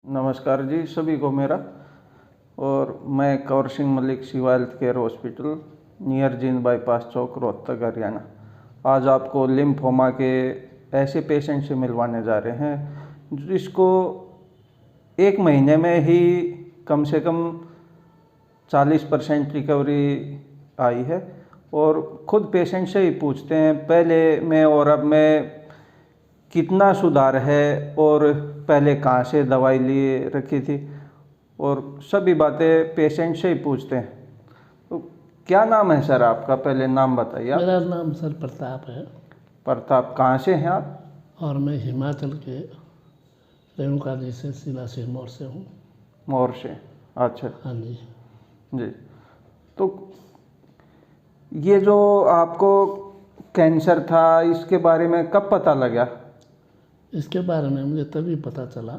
नमस्कार जी सभी को मेरा। और मैं Kanwar Singh Malik Shiva health care hospital near Jind bypass Chowk Rohtak Haryana आज आपको लिम्फोमा के ऐसे पेशेंट से मिलवाने जा रहे हैं जिसको एक महीने में ही कम से कम 40% रिकवरी आई है। और खुद पेशेंट से ही पूछते हैं पहले में और अब में कितना सुधार है और पहले कहाँ से दवाई लिए रखी थी, और सभी बातें पेशेंट से ही पूछते हैं। तो क्या नाम है सर आपका, पहले नाम बताइए आप। मेरा नाम सर प्रताप है प्रताप, कहाँ से हैं आप? और मैं हिमाचल के रेणुका जी से जिला सिरमौर से हूँ। मौर से, अच्छा हाँ जी। जी। तो ये जो आपको कैंसर था इसके बारे में कब पता लगा? इसके बारे में मुझे तभी पता चला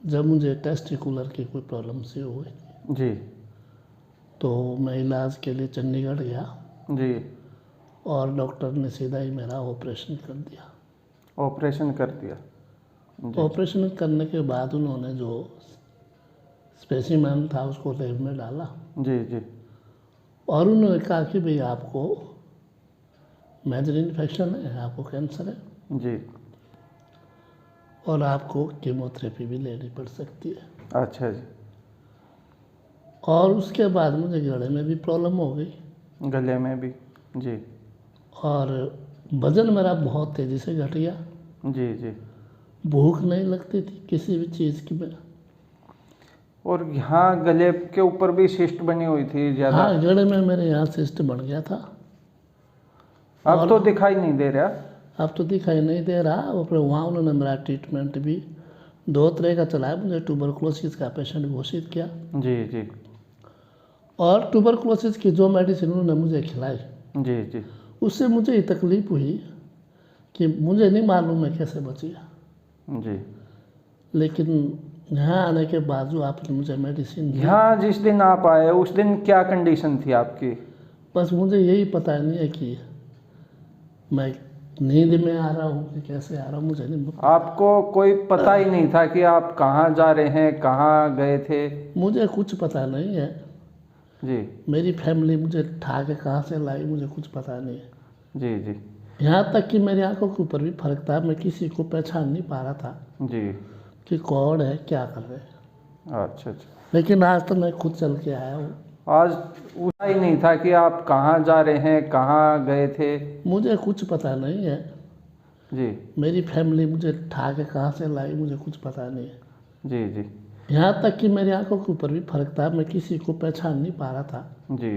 जब मुझे टेस्टिकुलर की कोई प्रॉब्लम सी हुई। जी तो मैं इलाज के लिए चंडीगढ़ गया जी। और डॉक्टर ने सीधा ही मेरा ऑपरेशन कर दिया। ऑपरेशन कर दिया जी। ऑपरेशन करने के बाद उन्होंने जो स्पेसिमेन था उसको लैब में डाला जी जी। और उन्होंने कहा कि भाई आपको मेजर इन्फेक्शन है, आपको कैंसर है जी। और आपको कीमोथेरेपी भी लेनी पड़ सकती है। अच्छा जी। और उसके बाद मुझे गले में भी प्रॉब्लम हो गई गले में भी जी। और वज़न मेरा बहुत तेज़ी से घट गया। जी जी। भूख नहीं लगती थी किसी भी चीज़ की में। और यहाँ गले के ऊपर भी सिस्ट बनी हुई थी ज़्यादा? हाँ, गले में मेरे यहाँ सिस्ट बन गया था। अब तो दिखाई नहीं दे रहा? अब तो दिखाई नहीं दे रहा। और फिर वहाँ उन्होंने मेरा ट्रीटमेंट भी 2 तरह का चलाया। मुझे ट्यूबरकुलोसिस का पेशेंट घोषित किया जी जी। और ट्यूबरकुलोसिस की जो मेडिसिन उन्होंने मुझे खिलाई जी जी। उससे मुझे ये तकलीफ़ हुई कि मुझे नहीं मालूम मैं कैसे बची। जी। लेकिन यहाँ आने के बाद जो आपने मुझे मेडिसिन दी, यहाँ जिस दिन आप आए उस दिन क्या कंडीशन थी आपकी? बस मुझे यही पता नहीं है कि मैं नींद में आ रहा हूँ कि कैसे आ रहा हूँ, मुझे नहीं। आपको कोई पता ही नहीं था कि आप कहाँ जा रहे हैं, कहाँ गए थे? मुझे कुछ पता नहीं है जी मेरी फैमिली मुझे उठा के कहाँ से लाई, मुझे कुछ पता नहीं है। जी जी। यहाँ तक कि मेरी आंखों के ऊपर भी फर्क था। मैं किसी को पहचान नहीं पा रहा था जी। कि कौन है, क्या कर रहे हैं। अच्छा अच्छा। लेकिन आज तो मैं खुद चल के आया हूँ। आज उतना ही नहीं था कि आप कहाँ जा रहे हैं, कहाँ गए थे? मुझे कुछ पता नहीं है जी मेरी फैमिली मुझे उठा के कहाँ से लाई, मुझे कुछ पता नहीं है। जी जी। यहाँ तक कि मेरी आंखों के ऊपर भी फर्क था। मैं किसी को पहचान नहीं पा रहा था जी।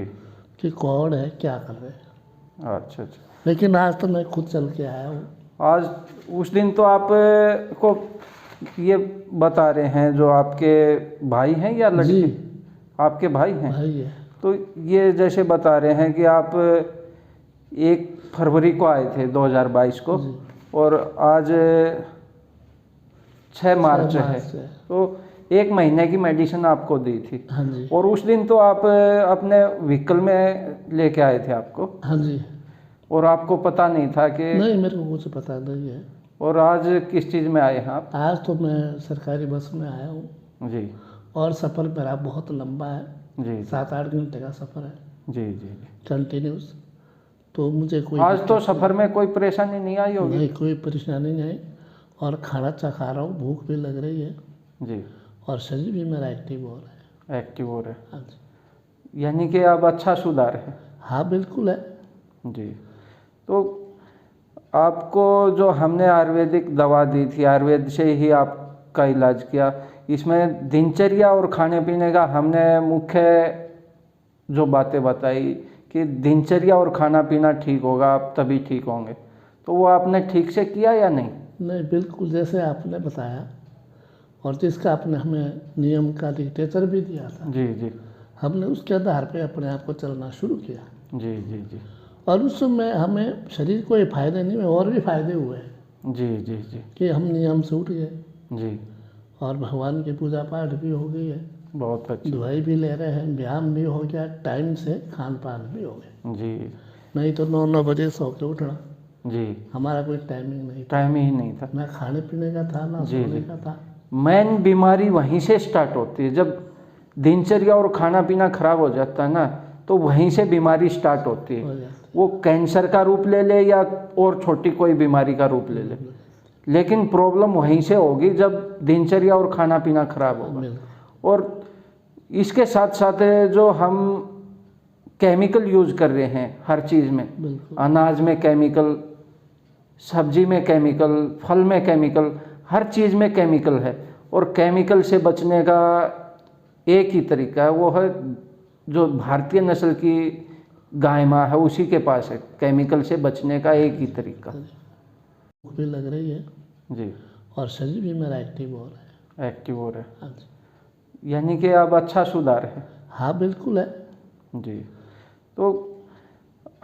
कि कौन है, क्या कर रहे हैं। अच्छा अच्छा। लेकिन आज तो मैं खुद चल के आया हूँ। आज उस दिन तो आप को ये बता रहे हैं जो आपके भाई हैं या लड़की? जी, आपके भाई हैं? भाई है। तो ये जैसे बता रहे हैं कि आप 1 फरवरी को आए थे 2022 को जी। और आज 6 मार्च है, मार्च है। तो 1 महीने की मेडिसिन आपको दी थी। हाँ जी। और उस दिन तो आप अपने व्हीकल में लेके आए थे आपको, हाँ जी। और आपको पता नहीं था कि? नहीं, मेरे को कुछ पता नहीं है। और आज किस चीज़ में आए हैं आप? आज तो मैं सरकारी बस में आया हूँ जी और सफ़र मेरा बहुत लंबा है। जी 7-8 घंटे का सफ़र है जी जी। कंटिन्यूस। तो मुझे कोई आज तो सफ़र में कोई परेशानी नहीं आई होगी? नहीं, कोई परेशानी नहीं। और खाना अच्छा खा रहा हूँ, भूख भी लग रही है जी। और शरीर भी मेरा एक्टिव हो रहा है। एक्टिव हो रहे हैं, हाँ जी। यानी कि अब अच्छा सुधार है? हाँ, बिल्कुल है। जी। तो आपको जो हमने आयुर्वेदिक दवा दी थी, आयुर्वेद से ही आपका इलाज किया, इसमें दिनचर्या और खाने पीने का हमने मुख्य जो बातें बताई कि दिनचर्या और खाना पीना ठीक होगा आप तभी ठीक होंगे, तो वो आपने ठीक से किया या नहीं? नहीं, बिल्कुल जैसे आपने बताया और जिसका आपने हमें नियम का लिटरेचर भी दिया था, जी जी। हमने उसके आधार पे अपने आप को चलना शुरू किया जी जी जी। और उसमें हमें शरीर को ये फायदे नहीं हुए और भी फायदे हुए जी जी जी। कि हम नियम से उठ गए जी। और भगवान की पूजा पाठ भी हो गई है, बहुत अच्छी। दवाई भी ले रहे हैं, व्यायाम भी हो गया, टाइम से खान पान भी हो गया। जी नहीं तो 9-9 बजे सो के उठना, जी। हमारा कोई टाइमिंग नहीं था। टाइम ही नहीं था। ना खाने पीने का था, ना जी सोने जी। का था। मेन बीमारी वहीं से स्टार्ट होती है। जब दिनचर्या और खाना पीना खराब हो जाता है ना, तो वहीं से बीमारी स्टार्ट होती हो है। जाता वो कैंसर का रूप ले ले या और छोटी कोई बीमारी का रूप ले ले, लेकिन प्रॉब्लम वहीं से होगी जब दिनचर्या और खाना पीना खराब होगा। बिल्कुल। और इसके साथ साथ जो हम केमिकल यूज कर रहे हैं हर चीज़ में, बिल्कुल अनाज में केमिकल, सब्जी में केमिकल, फल में केमिकल, हर चीज़ में केमिकल है। और केमिकल से बचने का एक ही तरीका है, वो है जो भारतीय नस्ल की गाय माँ है उसी के पास है केमिकल से बचने का एक ही तरीका। भूख भी लग रही है जी, और शरीर भी मेरा एक्टिव हो रहा है। एक्टिव हो रहा है, हाँ जी। यानी कि अब अच्छा सुधार है। हाँ बिल्कुल है। जी, तो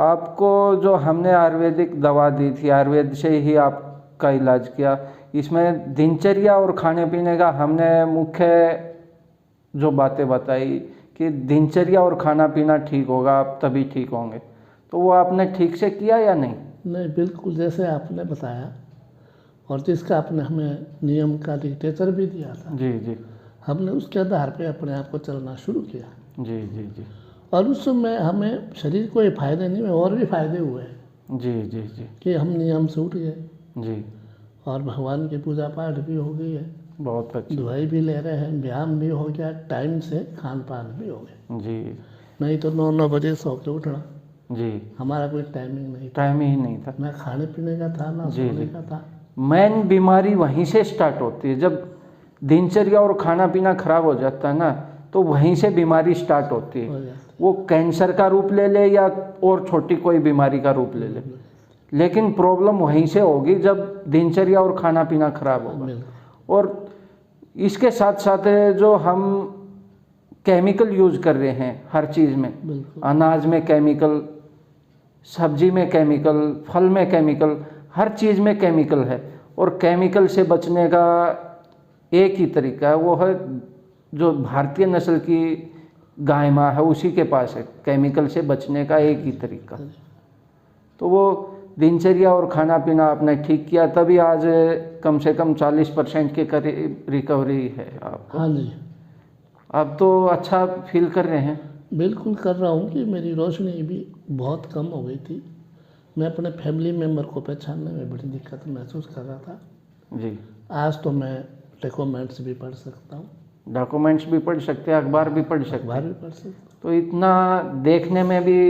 आपको जो हमने आयुर्वेदिक दवा दी थी, आयुर्वेद से ही आपका इलाज किया, इसमें दिनचर्या और खाने पीने का हमने मुख्य जो बातें बताई कि दिनचर्या और खाना पीना ठीक होगा आप तभी ठीक होंगे, तो वो आपने ठीक से किया या नहीं? नहीं, बिल्कुल जैसे आपने बताया और जिसका आपने हमें नियम का लिटरेचर भी दिया था, जी जी हमने उसके आधार पे अपने आप को चलना शुरू किया। जी जी जी और उस समय हमें शरीर को ये फायदे नहीं हुए, और भी फायदे हुए जी जी जी कि हम नियम से उठ गए जी, और भगवान की पूजा पाठ भी हो गई है, बहुत अच्छी। दवाई भी ले रहे हैं, व्यायाम भी हो गया, टाइम से खान पान भी हो गया। जी नहीं तो 9 बजे सो के उठना, जी, हमारा कोई टाइमिंग नहीं था, टाइम ही नहीं था। ना खाने पीने का था ना जी, सोने जी। का था। मेन बीमारी वहीं से स्टार्ट होती है। जब दिनचर्या और खाना पीना खराब हो जाता है ना, तो वहीं से बीमारी स्टार्ट होती हो है। जाता वो कैंसर का रूप ले ले या और छोटी कोई बीमारी का रूप ले ले, लेकिन प्रॉब्लम वहीं से होगी जब दिनचर्या और खाना पीना खराब होगा। बिल्कुल। और इसके साथ साथ जो हम केमिकल यूज कर रहे हैं हर चीज़ में, बिल्कुल अनाज में केमिकल, सब्जी में केमिकल, फल में केमिकल, हर चीज़ में केमिकल है। और केमिकल से बचने का एक ही तरीका है, वो है जो भारतीय नस्ल की गाय माँ है उसी के पास है केमिकल से बचने का एक ही तरीका। तो वो दिनचर्या और खाना पीना आपने ठीक किया, तभी आज कम से कम 40% के करीब रिकवरी है आपको। हाँ जी, अब तो अच्छा फील कर रहे हैं? बिल्कुल कर रहा हूँ कि मेरी रोशनी भी बहुत कम हो गई थी। मैं अपने फैमिली मेम्बर को पहचानने में बड़ी दिक्कत महसूस कर रहा था। जी, आज तो मैं डॉक्यूमेंट्स भी पढ़ सकता हूँ, डॉक्यूमेंट्स भी पढ़ सकते हैं, अखबार भी पढ़ सकते अखबार हैं। भी पढ़ सकता हूँ। तो इतना देखने में भी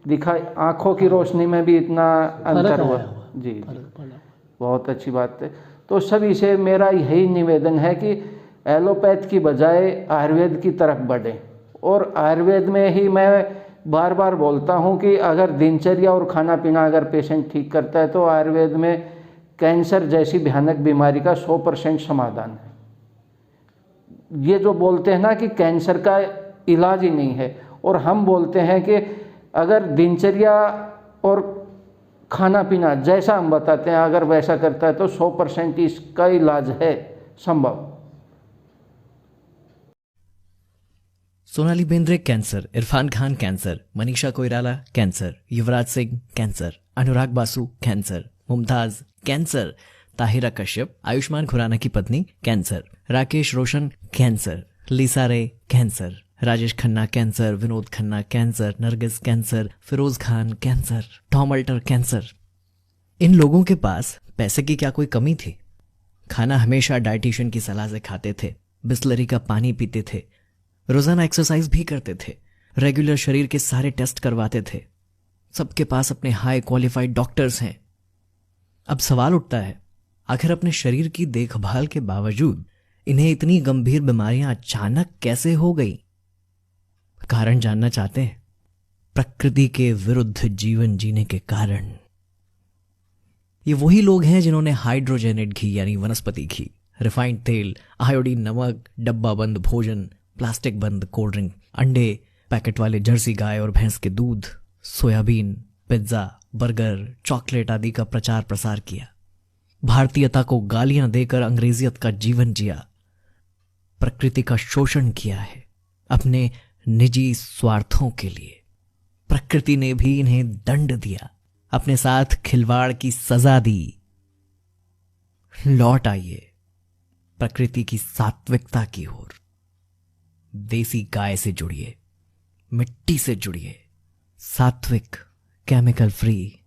दिखा, आँखों की रोशनी में भी इतना अंतर हुआ। जी, फर्क पड़ा। बहुत अच्छी बात है। तो सभी से मेरा यही निवेदन है कि एलोपैथ की बजाय आयुर्वेद की तरफ बढ़ें। और आयुर्वेद में ही मैं बार बार बोलता हूँ कि अगर दिनचर्या और खाना पीना अगर पेशेंट ठीक करता है तो आयुर्वेद में कैंसर जैसी भयानक बीमारी का 100% समाधान है। ये जो बोलते हैं ना कि कैंसर का इलाज ही नहीं है, और हम बोलते हैं कि अगर दिनचर्या और खाना पीना जैसा हम बताते हैं अगर वैसा करता है तो 100% इसका इलाज है संभव। Sonali Bendre cancer, Irfan Khan cancer, Manisha Koirala cancer, Yuvraj Singh cancer, Anurag Basu cancer, Mumtaz cancer, Tahira Kashyap Ayushmann Khurrana की पत्नी cancer, Rakesh Roshan cancer, Lisa Ray cancer, Rajesh Khanna cancer, Vinod Khanna cancer, Nargis cancer, Feroz Khan cancer, Tom Alter cancer. इन लोगों के पास पैसे की क्या कोई कमी थी? खाना हमेशा डाइटिशियन की सलाह से खाते थे, बिस्लरी का पानी पीते थे, रोजाना एक्सरसाइज भी करते थे, रेगुलर शरीर के सारे टेस्ट करवाते थे। सबके पास अपने हाई क्वालिफाइड डॉक्टर्स हैं। अब सवाल उठता है, आखिर अपने शरीर की देखभाल के बावजूद इन्हें इतनी गंभीर बीमारियां अचानक कैसे हो गई? कारण जानना चाहते हैं? प्रकृति के विरुद्ध जीवन जीने के कारण। ये वही लोग हैं जिन्होंने हाइड्रोजेनेट घी यानी वनस्पति घी, रिफाइंड तेल, आयोडीन नमक, डब्बा बंद भोजन, प्लास्टिक बंद कोल्ड ड्रिंक, अंडे, पैकेट वाले जर्सी गाय और भैंस के दूध, सोयाबीन, पिज्जा, बर्गर, चॉकलेट आदि का प्रचार प्रसार किया। भारतीयता को गालियां देकर अंग्रेजियत का जीवन जिया। प्रकृति का शोषण किया है अपने निजी स्वार्थों के लिए। प्रकृति ने भी इन्हें दंड दिया, अपने साथ खिलवाड़ की सजा दी। लौट आइए, प्रकृति की सात्विकता की ओर। देसी गाय से जुड़िए, मिट्टी से जुड़िए, सात्विक, केमिकल फ्री